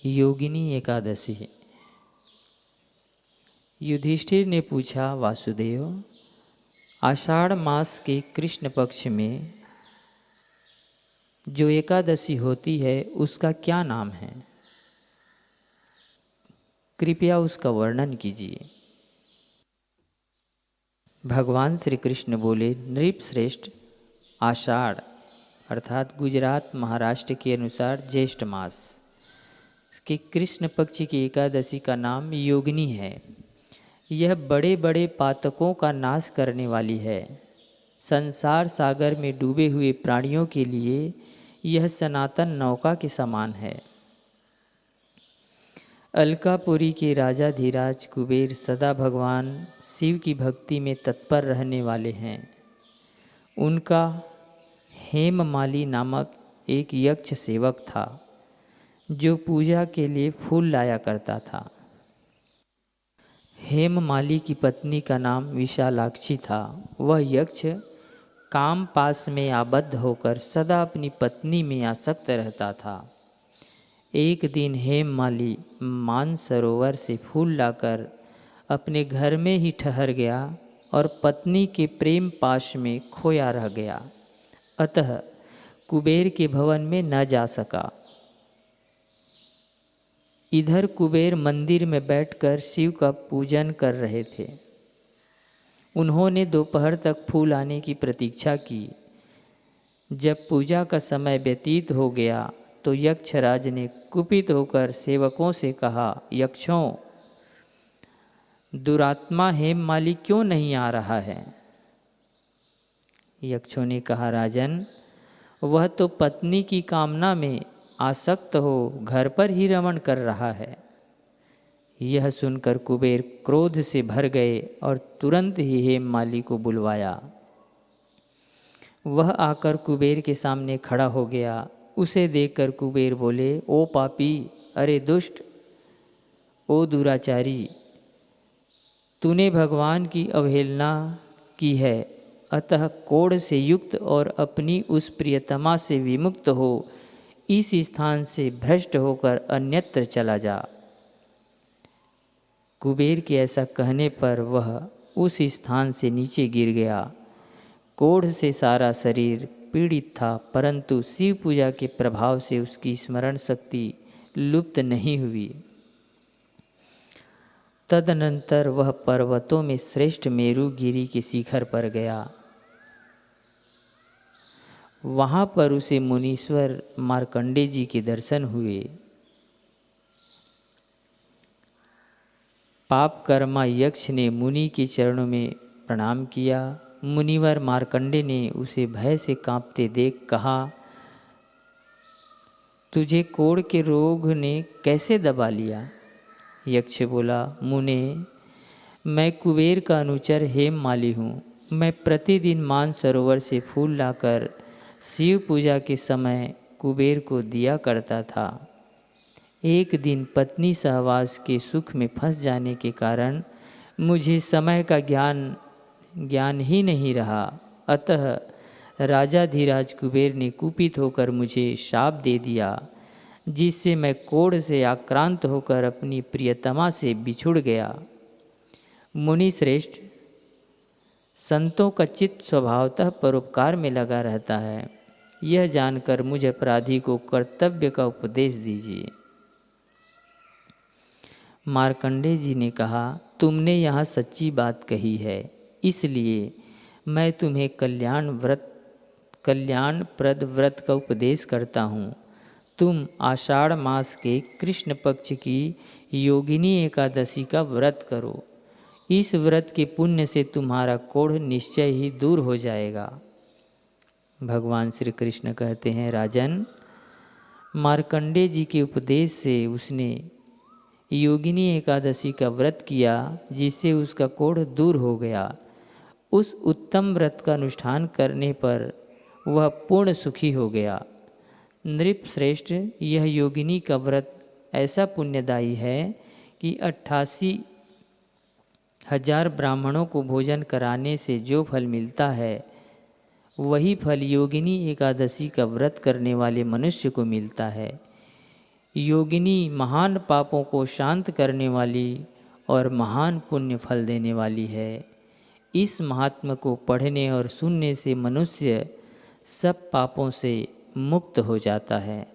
योगिनी एकादशी। युधिष्ठिर ने पूछा, वासुदेव, आषाढ़ मास के कृष्ण पक्ष में जो एकादशी होती है उसका क्या नाम है? कृपया उसका वर्णन कीजिए। भगवान श्री कृष्ण बोले, नृपश्रेष्ठ, आषाढ़ अर्थात गुजरात महाराष्ट्र के अनुसार ज्येष्ठ मास के कृष्ण पक्ष की एकादशी का नाम योगिनी है। यह बड़े बड़े पातकों का नाश करने वाली है। संसार सागर में डूबे हुए प्राणियों के लिए यह सनातन नौका के समान है। अलकापुरी के राजा धीराज कुबेर सदा भगवान शिव की भक्ति में तत्पर रहने वाले हैं। उनका हेममाली नामक एक यक्ष सेवक था जो पूजा के लिए फूल लाया करता था। हेममाली की पत्नी का नाम विशालाक्षी था। वह यक्ष काम पास में आबद्ध होकर सदा अपनी पत्नी में आसक्त रहता था। एक दिन हेममाली मानसरोवर से फूल लाकर अपने घर में ही ठहर गया और पत्नी के प्रेम पाश में खोया रह गया। अतः कुबेर के भवन में न जा सका। इधर कुबेर मंदिर में बैठकर शिव का पूजन कर रहे थे। उन्होंने दोपहर तक फूल आने की प्रतीक्षा की। जब पूजा का समय व्यतीत हो गया तो यक्षराज ने कुपित होकर सेवकों से कहा, यक्षों, दुरात्मा हेममाली क्यों नहीं आ रहा है? यक्षों ने कहा, राजन, वह तो पत्नी की कामना में आसक्त हो घर पर ही रमण कर रहा है। यह सुनकर कुबेर क्रोध से भर गए और तुरंत ही हेममाली को बुलवाया। वह आकर कुबेर के सामने खड़ा हो गया। उसे देखकर कुबेर बोले, ओ पापी, अरे दुष्ट, ओ दुराचारी, तूने भगवान की अवहेलना की है। अतः कोढ़ से युक्त और अपनी उस प्रियतमा से विमुक्त हो इस स्थान से भ्रष्ट होकर अन्यत्र चला जा। कुबेर के ऐसा कहने पर वह उस स्थान से नीचे गिर गया। कोढ़ से सारा शरीर पीड़ित था, परंतु शिव पूजा के प्रभाव से उसकी स्मरण शक्ति लुप्त नहीं हुई। तदनंतर वह पर्वतों में श्रेष्ठ मेरुगिरी के शिखर पर गया। वहाँ पर उसे मुनीश्वर मार्कंडे जी के दर्शन हुए। पाप कर्मा यक्ष ने मुनि के चरणों में प्रणाम किया। मुनिवर मार्कंडे ने उसे भय से कांपते देख कहा, तुझे कोढ़ के रोग ने कैसे दबा लिया? यक्ष बोला, मुने, मैं कुबेर का अनुचर हेममाली हूँ। मैं प्रतिदिन मानसरोवर से फूल लाकर शिव पूजा के समय कुबेर को दिया करता था। एक दिन पत्नी सहवास के सुख में फंस जाने के कारण मुझे समय का ज्ञान ही नहीं रहा। अतः राजा धीराज कुबेर ने कुपित होकर मुझे शाप दे दिया, जिससे मैं कोढ़ से आक्रांत होकर अपनी प्रियतमा से बिछुड़ गया। मुनि श्रेष्ठ, संतों का चित्त स्वभावतः परोपकार में लगा रहता है। यह जानकर मुझ अपराधी को कर्तव्य का उपदेश दीजिए। मार्कंडे जी ने कहा, तुमने यहाँ सच्ची बात कही है, इसलिए मैं तुम्हें कल्याणप्रद व्रत का उपदेश करता हूँ। तुम आषाढ़ मास के कृष्ण पक्ष की योगिनी एकादशी का व्रत करो। इस व्रत के पुण्य से तुम्हारा कोढ़ निश्चय ही दूर हो जाएगा। भगवान श्री कृष्ण कहते हैं, राजन, मार्कंडे जी के उपदेश से उसने योगिनी एकादशी का व्रत किया, जिससे उसका कोढ़ दूर हो गया। उस उत्तम व्रत का अनुष्ठान करने पर वह पूर्ण सुखी हो गया। नृपश्रेष्ठ, यह योगिनी का व्रत ऐसा पुण्यदायी है कि 88,000 ब्राह्मणों को भोजन कराने से जो फल मिलता है, वही फल योगिनी एकादशी का व्रत करने वाले मनुष्य को मिलता है। योगिनी महान पापों को शांत करने वाली और महान पुण्य फल देने वाली है। इस महात्म्य को पढ़ने और सुनने से मनुष्य सब पापों से मुक्त हो जाता है।